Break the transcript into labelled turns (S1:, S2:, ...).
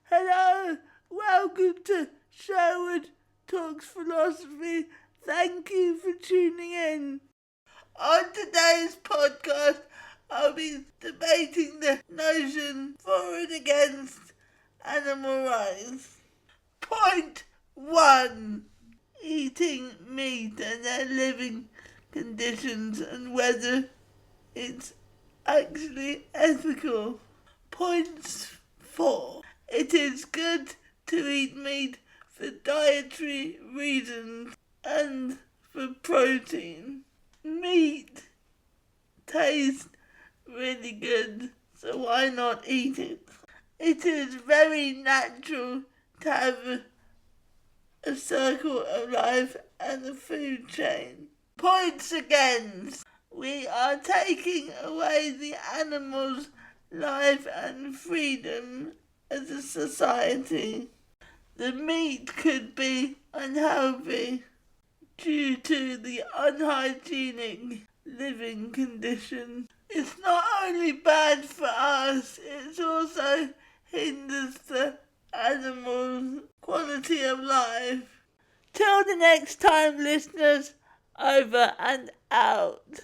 S1: Hello, welcome to Sherwood Talks Philosophy. Thank you for tuning in. On today's podcast, I'll be debating the notion for and against animal rights. Point 1. Eating meat and their living conditions and whether it's actually ethical. Point 4. It is good to eat meat for dietary reasons and for protein. Meat tastes really good, so why not eat it? It is very natural to have a circle of life and a food chain. Points against. We are taking away the animal's life and freedom as a society. The meat could be unhealthy due to the unhygienic living conditions. It's not only bad for us, it also hinders the animal's quality of life. Till the next time, listeners, over and out.